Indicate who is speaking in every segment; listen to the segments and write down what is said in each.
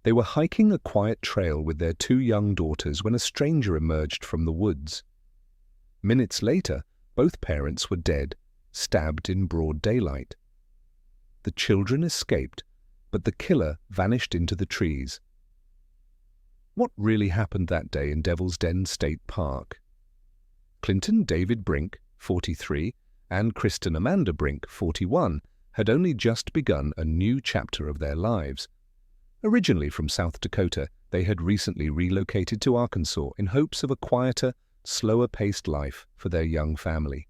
Speaker 1: They were hiking a quiet trail with their two young daughters when a stranger emerged from the woods. Minutes later, both parents were dead, stabbed in broad daylight. The children escaped, but the killer vanished into the trees. What really happened that day in Devil's Den State Park? Clinton David Brink, 43, and Cristen Amanda Brink, 41, had only just begun a new chapter of their lives. Originally from South Dakota, they had recently relocated to Arkansas in hopes of a quieter, slower-paced life for their young family.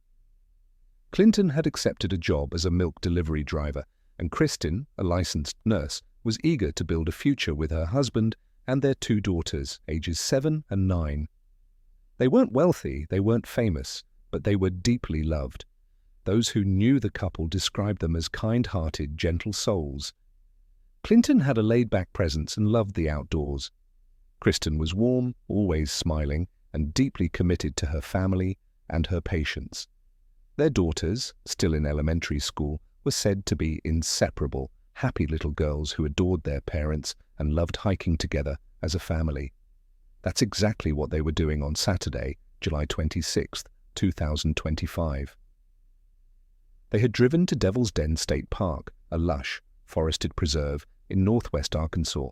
Speaker 1: Clinton had accepted a job as a milk delivery driver, and Cristen, a licensed nurse, was eager to build a future with her husband and their two daughters, ages 7 and 9. They weren't wealthy, they weren't famous, but they were deeply loved. Those who knew the couple described them as kind-hearted, gentle souls. Clinton had a laid-back presence and loved the outdoors. Cristen was warm, always smiling, and deeply committed to her family and her patients. Their daughters, still in elementary school, were said to be inseparable, happy little girls who adored their parents and loved hiking together as a family. That's exactly what they were doing on Saturday, July 26, 2025. They had driven to Devil's Den State Park, a lush, forested preserve in northwest Arkansas.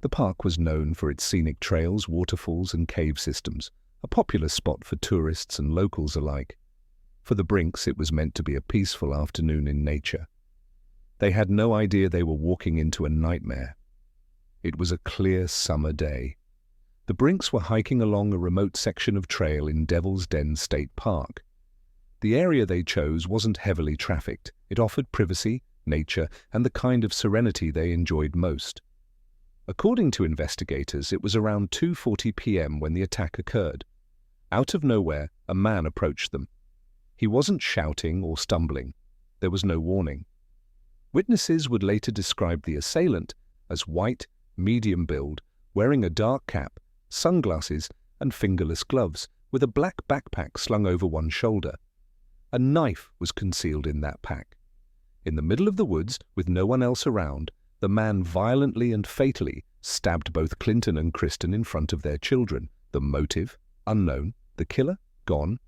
Speaker 1: The park was known for its scenic trails, waterfalls, and cave systems, a popular spot for tourists and locals alike. For the Brinks, it was meant to be a peaceful afternoon in nature. They had no idea they were walking into a nightmare. It was a clear summer day. The Brinks were hiking along a remote section of trail in Devil's Den State Park. The area they chose wasn't heavily trafficked. It offered privacy, nature, and the kind of serenity they enjoyed most. According to investigators, it was around 2:40 p.m. when the attack occurred. Out of nowhere, a man approached them. He wasn't shouting or stumbling. There was no warning. Witnesses would later describe the assailant as white, medium build, wearing a dark cap, sunglasses, and fingerless gloves, with a black backpack slung over one shoulder. A knife was concealed in that pack. In the middle of the woods, with no one else around, the man violently and fatally stabbed both Clinton and Cristen in front of their children. The motive? Unknown. The killer? Gone.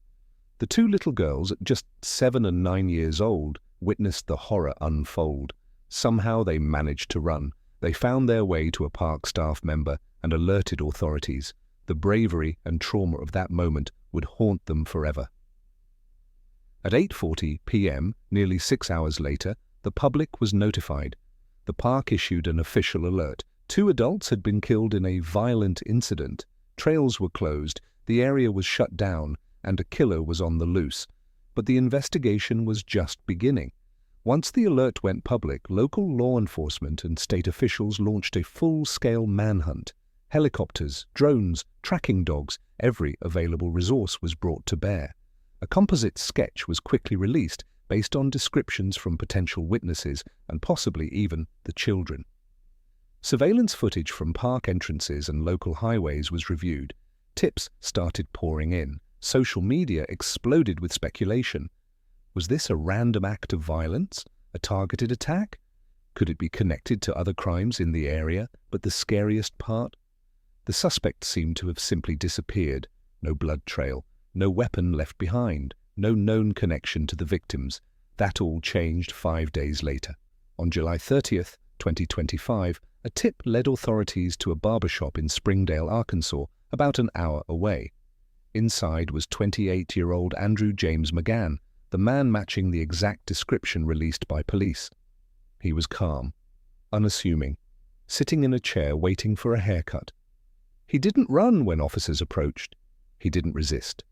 Speaker 1: The two little girls, just 7 and 9 years old, witnessed the horror unfold. Somehow they managed to run. They found their way to a park staff member and alerted authorities. The bravery and trauma of that moment would haunt them forever. At 8:40 p.m., nearly 6 hours later, the public was notified. The park issued an official alert. 2 adults had been killed in a violent incident. Trails were closed, the area was shut down, and a killer was on the loose. But the investigation was just beginning. Once the alert went public, local law enforcement and state officials launched a full-scale manhunt. Helicopters, drones, tracking dogs, every available resource was brought to bear. A composite sketch was quickly released based on descriptions from potential witnesses and possibly even the children. Surveillance footage from park entrances and local highways was reviewed. Tips started pouring in. Social media exploded with speculation. Was this a random act of violence? A targeted attack? Could it be connected to other crimes in the area? But the scariest part? The suspect seemed to have simply disappeared. No blood trail. No weapon left behind, no known connection to the victims. That all changed 5 days later. On July 30th, 2025, a tip led authorities to a barbershop in Springdale, Arkansas, about an hour away. Inside was 28-year-old Andrew James McGann, the man matching the exact description released by police. He was calm, unassuming, sitting in a chair waiting for a haircut. He didn't run when officers approached. He didn't resist.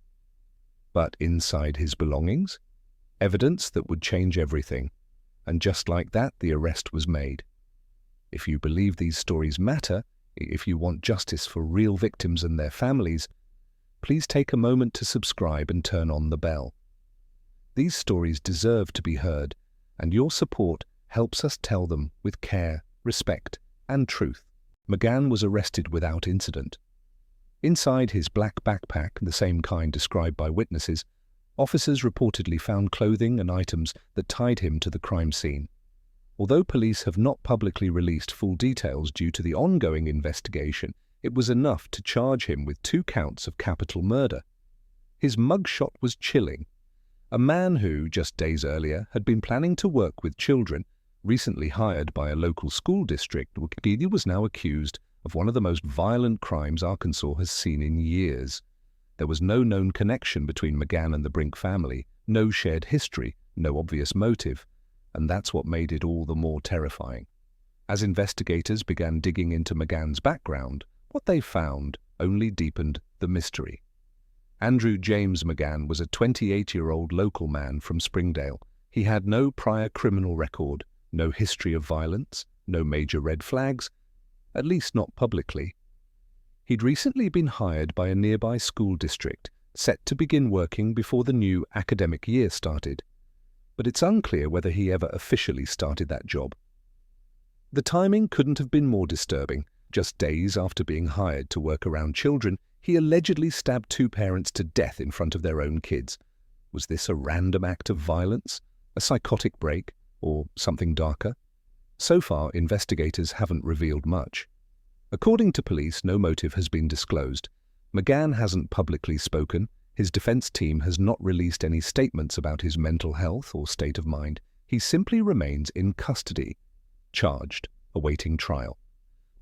Speaker 1: But inside his belongings, evidence that would change everything. And just like that, the arrest was made. If you believe these stories matter, if you want justice for real victims and their families, please take a moment to subscribe and turn on the bell. These stories deserve to be heard, and your support helps us tell them with care, respect, and truth. McGann was arrested without incident. Inside his black backpack, the same kind described by witnesses, officers reportedly found clothing and items that tied him to the crime scene. Although police have not publicly released full details due to the ongoing investigation, it was enough to charge him with 2 counts of capital murder. His mugshot was chilling. A man who, just days earlier, had been planning to work with children, recently hired by a local school district, Wikipedia was now accused of one of the most violent crimes Arkansas has seen in years. There was no known connection between McGann and the Brink family, no shared history, no obvious motive, and that's what made it all the more terrifying. As investigators began digging into McGann's background, what they found only deepened the mystery. Andrew James McGann was a 28-year-old local man from Springdale. He had no prior criminal record, no history of violence, no major red flags, at least not publicly. He'd recently been hired by a nearby school district, set to begin working before the new academic year started. But it's unclear whether he ever officially started that job. The timing couldn't have been more disturbing. Just days after being hired to work around children, he allegedly stabbed 2 parents to death in front of their own kids. Was this a random act of violence, a psychotic break, or something darker? So far, investigators haven't revealed much. According to police, no motive has been disclosed. McGann hasn't publicly spoken. His defense team has not released any statements about his mental health or state of mind. He simply remains in custody, charged, awaiting trial.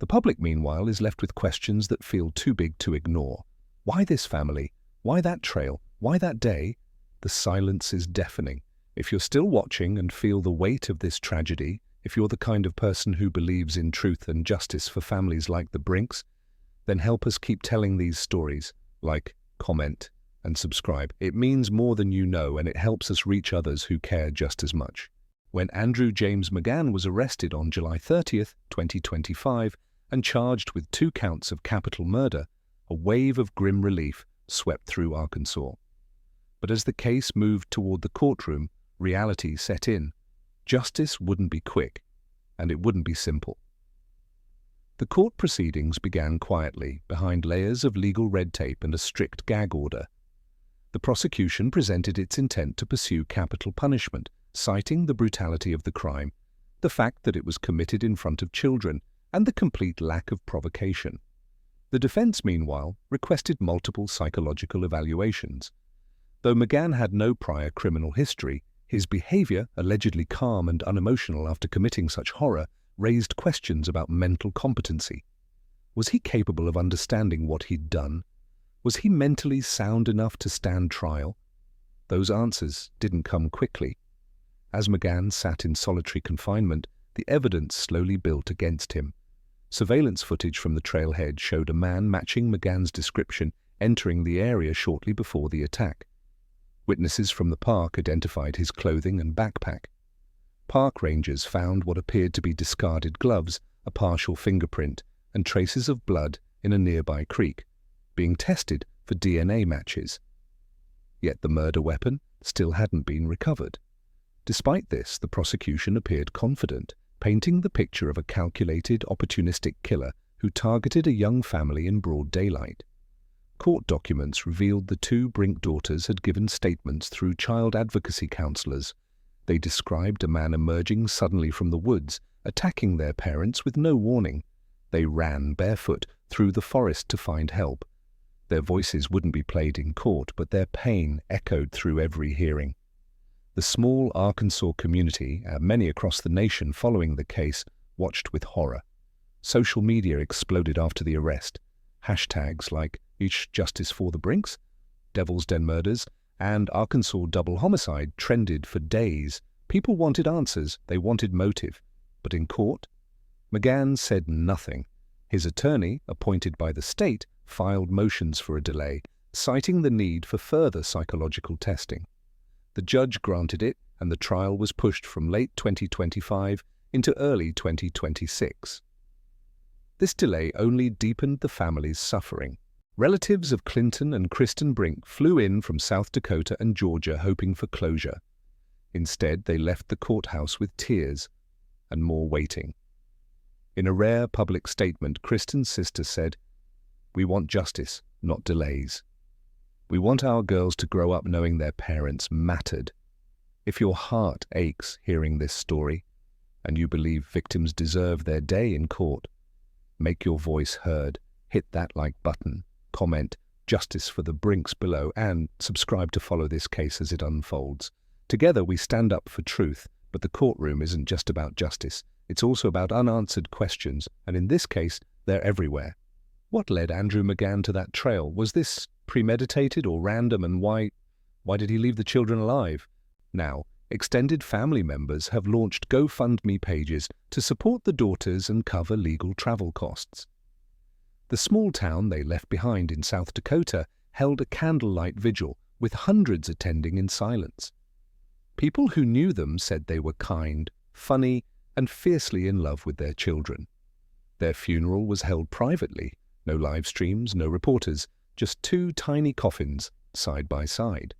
Speaker 1: The public, meanwhile, is left with questions that feel too big to ignore. Why this family? Why that trail? Why that day? The silence is deafening. If you're still watching and feel the weight of this tragedy, if you're the kind of person who believes in truth and justice for families like the Brinks, then help us keep telling these stories. Like, comment, and subscribe. It means more than you know, and it helps us reach others who care just as much. When Andrew James McGann was arrested on July 30th, 2025, and charged with 2 counts of capital murder, a wave of grim relief swept through Arkansas. But as the case moved toward the courtroom, reality set in. Justice wouldn't be quick, and it wouldn't be simple. The court proceedings began quietly, behind layers of legal red tape and a strict gag order. The prosecution presented its intent to pursue capital punishment, citing the brutality of the crime, the fact that it was committed in front of children, and the complete lack of provocation. The defense, meanwhile, requested multiple psychological evaluations. Though McGann had no prior criminal history, his behavior, allegedly calm and unemotional after committing such horror, raised questions about mental competency. Was he capable of understanding what he'd done? Was he mentally sound enough to stand trial? Those answers didn't come quickly. As McGann sat in solitary confinement, the evidence slowly built against him. Surveillance footage from the trailhead showed a man matching McGann's description entering the area shortly before the attack. Witnesses from the park identified his clothing and backpack. Park rangers found what appeared to be discarded gloves, a partial fingerprint, and traces of blood in a nearby creek, being tested for DNA matches. Yet the murder weapon still hadn't been recovered. Despite this, the prosecution appeared confident, painting the picture of a calculated, opportunistic killer who targeted a young family in broad daylight. Court documents revealed the 2 Brink daughters had given statements through child advocacy counselors. They described a man emerging suddenly from the woods, attacking their parents with no warning. They ran barefoot through the forest to find help. Their voices wouldn't be played in court, but their pain echoed through every hearing. The small Arkansas community, many across the nation following the case, watched with horror. Social media exploded after the arrest. Hashtags like #Justice for the Brinks, Devil's Den Murders, and Arkansas Double Homicide trended for days. People wanted answers, they wanted motive. But in court, McGann said nothing. His attorney, appointed by the state, filed motions for a delay, citing the need for further psychological testing. The judge granted it, and the trial was pushed from late 2025 into early 2026. This delay only deepened the family's suffering. Relatives of Clinton and Cristen Brink flew in from South Dakota and Georgia hoping for closure. Instead, they left the courthouse with tears and more waiting. In a rare public statement, Kristen's sister said, "We want justice, not delays. We want our girls to grow up knowing their parents mattered. If your heart aches hearing this story, and you believe victims deserve their day in court, make your voice heard, hit that like button, comment "Justice for the Brinks" below, and subscribe to follow this case as it unfolds. Together we stand up for truth, but the courtroom isn't just about justice. It's also about unanswered questions, and in this case, they're everywhere. What led Andrew McGann to that trail? Was this premeditated or random, and why did he leave the children alive? Now, extended family members have launched GoFundMe pages to support the daughters and cover legal travel costs. The small town they left behind in South Dakota held a candlelight vigil, with hundreds attending in silence. People who knew them said they were kind, funny, and fiercely in love with their children. Their funeral was held privately, no live streams, no reporters, just two tiny coffins side by side.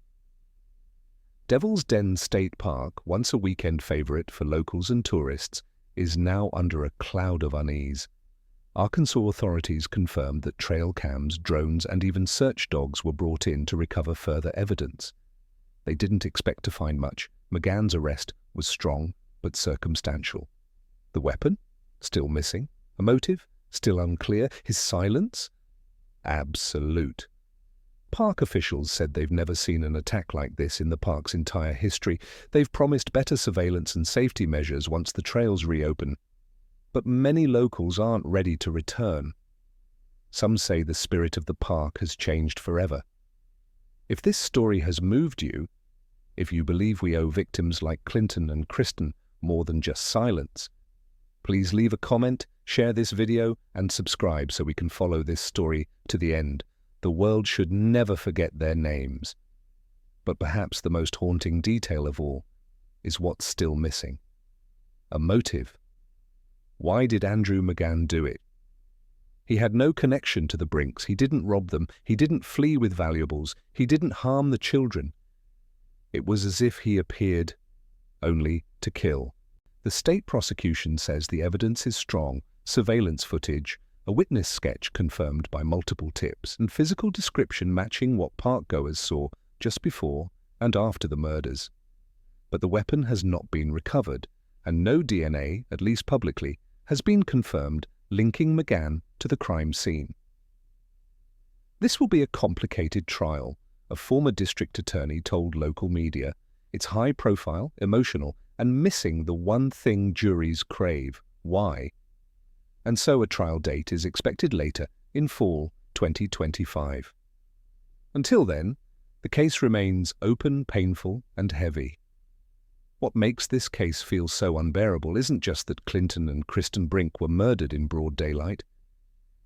Speaker 1: Devil's Den State Park, once a weekend favorite for locals and tourists, is now under a cloud of unease. Arkansas authorities confirmed that trail cams, drones, and even search dogs were brought in to recover further evidence. They didn't expect to find much. McGann's arrest was strong but circumstantial. The weapon? Still missing. A motive? Still unclear. His silence? Absolute. Park officials said they've never seen an attack like this in the park's entire history. They've promised better surveillance and safety measures once the trails reopen. But many locals aren't ready to return. Some say the spirit of the park has changed forever. If this story has moved you, if you believe we owe victims like Clinton and Cristen more than just silence, please leave a comment, share this video, and subscribe so we can follow this story to the end. The world should never forget their names. But perhaps the most haunting detail of all is what's still missing. A motive. Why did Andrew McGann do it? He had no connection to the Brinks. He didn't rob them. He didn't flee with valuables. He didn't harm the children. It was as if he appeared only to kill. The state prosecution says the evidence is strong: surveillance footage, a witness sketch confirmed by multiple tips, and physical description matching what parkgoers saw just before and after the murders. But the weapon has not been recovered, and no DNA, at least publicly, has been confirmed linking McGann to the crime scene. This will be a complicated trial, a former district attorney told local media. It's high-profile, emotional, and missing the one thing juries crave: why? And so a trial date is expected later, in fall 2025. Until then, the case remains open, painful, and heavy. What makes this case feel so unbearable isn't just that Clinton and Cristen Brink were murdered in broad daylight.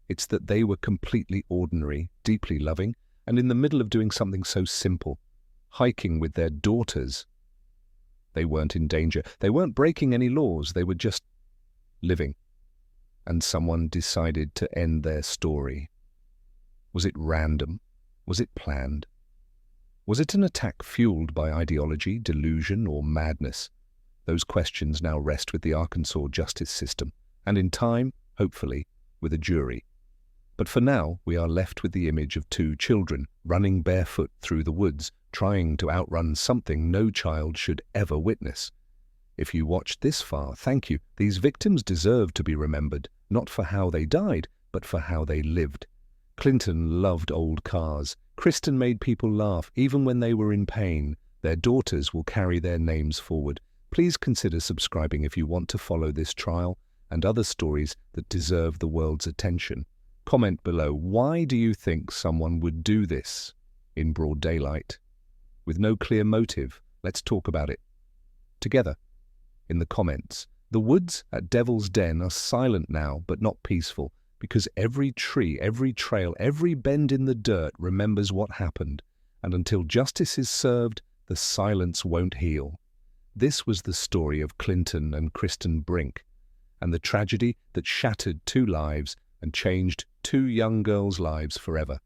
Speaker 1: It's that they were completely ordinary, deeply loving, and in the middle of doing something so simple: hiking with their daughters. They weren't in danger. They weren't breaking any laws. They were just living. And someone decided to end their story. Was it random? Was it planned? Was it an attack fueled by ideology, delusion, or madness? Those questions now rest with the Arkansas justice system, and in time, hopefully, with a jury. But for now, we are left with the image of two children running barefoot through the woods, trying to outrun something no child should ever witness. If you watched this far, thank you. These victims deserve to be remembered, not for how they died, but for how they lived. Clinton loved old cars. Cristen made people laugh, even when they were in pain. Their daughters will carry their names forward. Please consider subscribing if you want to follow this trial and other stories that deserve the world's attention. Comment below, why do you think someone would do this in broad daylight? With no clear motive, let's talk about it together in the comments. The woods at Devil's Den are silent now, but not peaceful, because every tree, every trail, every bend in the dirt remembers what happened, and until justice is served, the silence won't heal. This was the story of Clinton and Cristen Brink, and the tragedy that shattered two lives and changed two young girls' lives forever.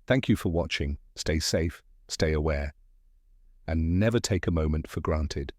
Speaker 1: Thank you for watching. Stay safe, stay aware, and never take a moment for granted.